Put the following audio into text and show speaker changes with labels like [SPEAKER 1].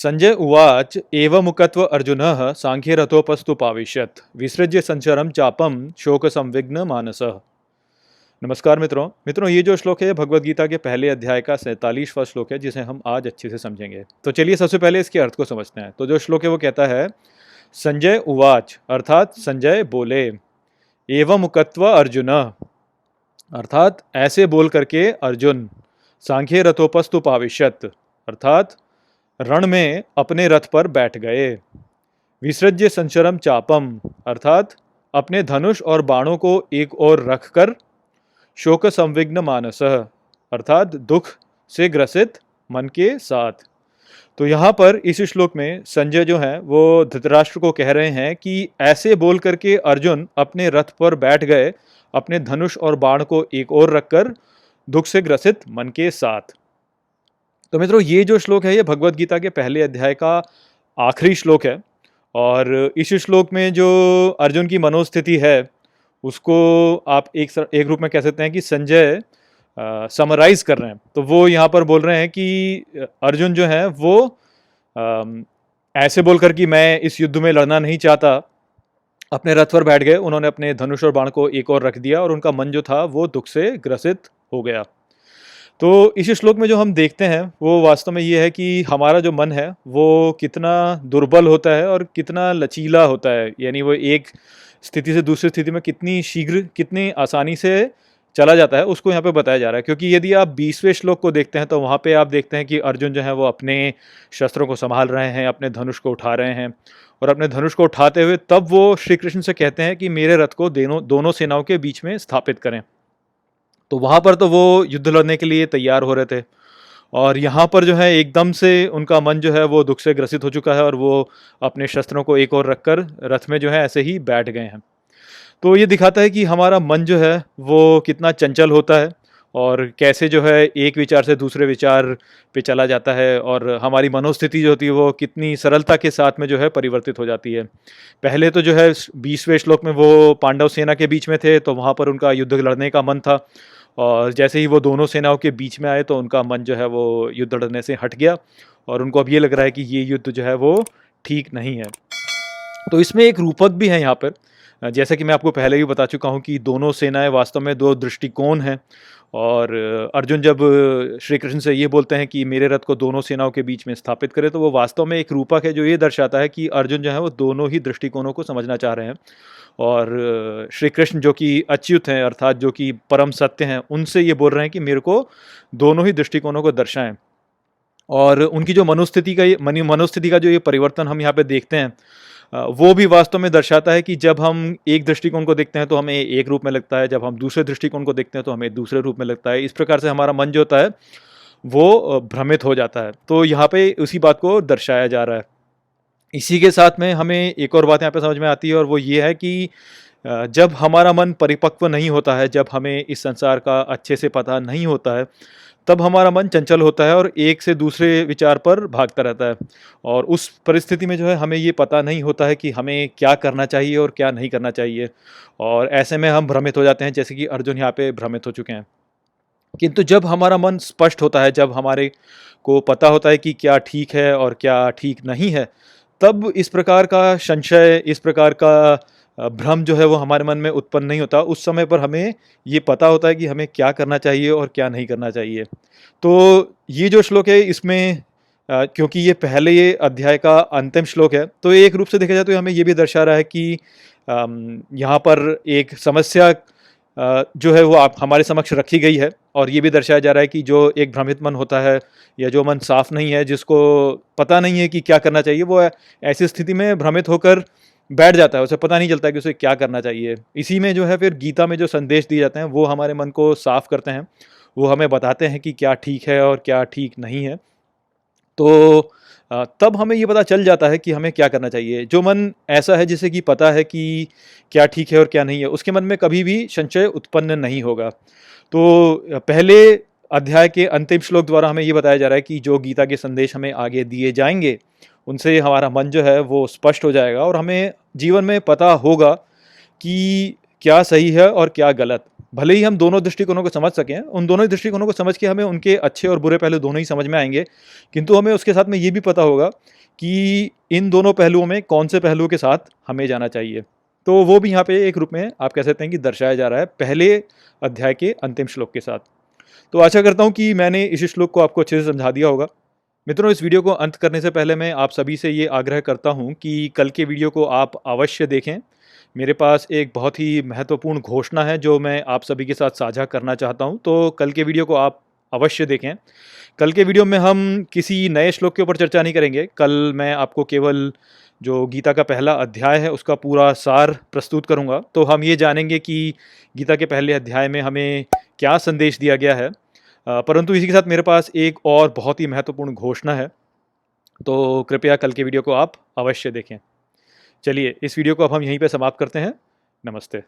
[SPEAKER 1] संजय उवाच एवमुक्त्वा अर्जुनः सांख्यरथोपस्तुपाविशत् विसृज्य संचरं चापम शोक संविघ्न मानसः। नमस्कार मित्रों ये जो श्लोक है भगवद गीता के पहले अध्याय का 47वां श्लोक है जिसे हम आज अच्छे से समझेंगे। तो चलिए सबसे पहले इसके अर्थ को समझते हैं। तो जो श्लोक है वो कहता है संजय उवाच अर्थात संजय बोले, एवमुक्त्वा अर्जुन अर्थात ऐसे बोल करके अर्जुन, सांख्य रथोपस्तुपाविशत् अर्थात रण में अपने रथ पर बैठ गए, विसृज्य संचरम चापम अर्थात अपने धनुष और बाणों को एक ओर रखकर, शोक संविघ्न मानसः अर्थात दुख से ग्रसित मन के साथ। तो यहाँ पर इस श्लोक में संजय जो है वो धृतराष्ट्र को कह रहे हैं कि ऐसे बोल करके अर्जुन अपने रथ पर बैठ गए, अपने धनुष और बाण को एक ओर रखकर दुख से ग्रसित मन के साथ। तो मित्रों ये जो श्लोक है ये भगवद गीता के पहले अध्याय का आखिरी श्लोक है और इस श्लोक में जो अर्जुन की मनोस्थिति है उसको आप एक रूप में कह सकते हैं कि संजय समराइज कर रहे हैं। तो वो यहाँ पर बोल रहे हैं कि अर्जुन जो है वो ऐसे बोलकर कि मैं इस युद्ध में लड़ना नहीं चाहता, अपने रथ पर बैठ गए, उन्होंने अपने धनुष और बाण को एक ओर रख दिया और उनका मन जो था वो दुख से ग्रसित हो गया। तो इस श्लोक में जो हम देखते हैं वो वास्तव में ये है कि हमारा जो मन है वो कितना दुर्बल होता है और कितना लचीला होता है, यानी वो एक स्थिति से दूसरी स्थिति में कितनी शीघ्र कितनी आसानी से चला जाता है उसको यहाँ पे बताया जा रहा है। क्योंकि यदि आप 20वें श्लोक को देखते हैं तो वहाँ पे आप देखते हैं कि अर्जुन जो है वो अपने शस्त्रों को संभाल रहे हैं, अपने धनुष को उठा रहे हैं और अपने धनुष को उठाते हुए तब वो श्री कृष्ण से कहते हैं कि मेरे रथ को दोनों सेनाओं के बीच में स्थापित करें। तो वहाँ पर तो वो युद्ध लड़ने के लिए तैयार हो रहे थे और यहाँ पर जो है एकदम से उनका मन जो है वो दुख से ग्रसित हो चुका है और वो अपने शस्त्रों को एक ओर रखकर रथ में जो है ऐसे ही बैठ गए हैं। तो ये दिखाता है कि हमारा मन जो है वो कितना चंचल होता है और कैसे जो है एक विचार से दूसरे विचार पे चला जाता है और हमारी मनोस्थिति जो होती है वो कितनी सरलता के साथ में जो है परिवर्तित हो जाती है। पहले तो जो है 20वें श्लोक में वो पांडव सेना के बीच में थे तो वहाँ पर उनका युद्ध लड़ने का मन था और जैसे ही वो दोनों सेनाओं के बीच में आए तो उनका मन जो है वो युद्ध लड़ने से हट गया और उनको अब ये लग रहा है कि ये युद्ध जो है वो ठीक नहीं है। तो इसमें एक रूपक भी है यहाँ पर, जैसा कि मैं आपको पहले भी बता चुका हूँ कि दोनों सेनाएं वास्तव में दो दृष्टिकोण हैं और अर्जुन जब श्री कृष्ण से ये बोलते हैं कि मेरे रथ को दोनों सेनाओं के बीच में स्थापित करें तो वो वास्तव में एक रूपक है जो ये दर्शाता है कि अर्जुन जो है वो दोनों ही दृष्टिकोणों को समझना चाह रहे हैं और श्री कृष्ण जो कि अच्युत हैं अर्थात जो कि परम सत्य हैं उनसे ये बोल रहे हैं कि मेरे को दोनों ही दृष्टिकोणों को दर्शाएं। और उनकी जो मनोस्थिति का जो ये परिवर्तन हम यहाँ पे देखते हैं वो भी वास्तव में दर्शाता है कि जब हम एक दृष्टिकोण को देखते हैं तो हमें एक रूप में लगता है, जब हम दूसरे दृष्टिकोण को देखते हैं तो हमें दूसरे रूप में लगता है। इस प्रकार से हमारा मन जो होता है वो भ्रमित हो जाता है। तो यहाँ पे उसी बात को दर्शाया जा रहा है। इसी के साथ में हमें एक और बात यहाँ पे समझ में आती है और वो ये है कि जब हमारा मन परिपक्व नहीं होता है, जब हमें इस संसार का अच्छे से पता नहीं होता है, तब हमारा मन चंचल होता है और एक से दूसरे विचार पर भागता रहता है और उस परिस्थिति में जो है हमें ये पता नहीं होता है कि हमें क्या करना चाहिए और क्या नहीं करना चाहिए और ऐसे में हम भ्रमित हो जाते हैं, जैसे कि अर्जुन यहाँ पे भ्रमित हो चुके हैं। किंतु जब हमारा मन स्पष्ट होता है, जब हमारे को पता होता है कि क्या ठीक है और क्या ठीक नहीं है, तब इस प्रकार का संशय, इस प्रकार का भ्रम जो है वो हमारे मन में उत्पन्न नहीं होता। उस समय पर हमें ये पता होता है कि हमें क्या करना चाहिए और क्या नहीं करना चाहिए। तो ये जो श्लोक है इसमें क्योंकि ये पहले ये अध्याय का अंतिम श्लोक है तो एक रूप से देखा जाए तो हमें ये भी दर्शा रहा है कि यहाँ पर एक समस्या जो है वो आप हमारे समक्ष रखी गई है और ये भी दर्शाया जा रहा है कि जो एक भ्रमित मन होता है या जो मन साफ नहीं है, जिसको पता नहीं है कि क्या करना चाहिए, वो ऐसी स्थिति में भ्रमित होकर बैठ जाता है, उसे पता नहीं चलता कि उसे क्या करना चाहिए। इसी में जो है फिर गीता में जो संदेश दिए जाते हैं वो हमारे मन को साफ करते हैं, वो हमें बताते हैं कि क्या ठीक है और क्या ठीक नहीं है। तो तब हमें ये पता चल जाता है कि हमें क्या करना चाहिए। जो मन ऐसा है जिसे कि पता है कि क्या ठीक है और क्या नहीं है, उसके मन में कभी भी संशय उत्पन्न नहीं होगा। तो पहले अध्याय के अंतिम श्लोक द्वारा हमें ये बताया जा रहा है कि जो गीता के संदेश हमें आगे दिए जाएंगे उनसे हमारा मन जो है वो स्पष्ट हो जाएगा और हमें जीवन में पता होगा कि क्या सही है और क्या गलत। भले ही हम दोनों दृष्टिकोणों को समझ सकें, उन दोनों ही दृष्टिकोणों को समझ के हमें उनके अच्छे और बुरे पहलू दोनों ही समझ में आएँगे, किंतु हमें उसके साथ में ये भी पता होगा कि इन दोनों पहलुओं में कौन से पहलुओं के साथ हमें जाना चाहिए। तो वो भी यहाँ पे एक रूप में आप कह सकते हैं कि दर्शाया जा रहा है पहले अध्याय के अंतिम श्लोक के साथ। तो आशा करता हूँ कि मैंने इस श्लोक को आपको अच्छे से समझा दिया होगा। मित्रों, इस वीडियो को अंत करने से पहले मैं आप सभी से ये आग्रह करता हूँ कि कल के वीडियो को आप अवश्य देखें। मेरे पास एक बहुत ही महत्वपूर्ण घोषणा है जो मैं आप सभी के साथ साझा करना चाहता हूँ, तो कल के वीडियो को आप अवश्य देखें। कल के वीडियो में हम किसी नए श्लोक के ऊपर चर्चा नहीं करेंगे। कल मैं आपको केवल जो गीता का पहला अध्याय है उसका पूरा सार प्रस्तुत करूँगा। तो हम ये जानेंगे कि गीता के पहले अध्याय में हमें क्या संदेश दिया गया है। परंतु इसी के साथ मेरे पास एक और बहुत ही महत्वपूर्ण घोषणा है, तो कृपया कल के वीडियो को आप अवश्य देखें। चलिए, इस वीडियो को अब हम यहीं पे समाप्त करते हैं। नमस्ते।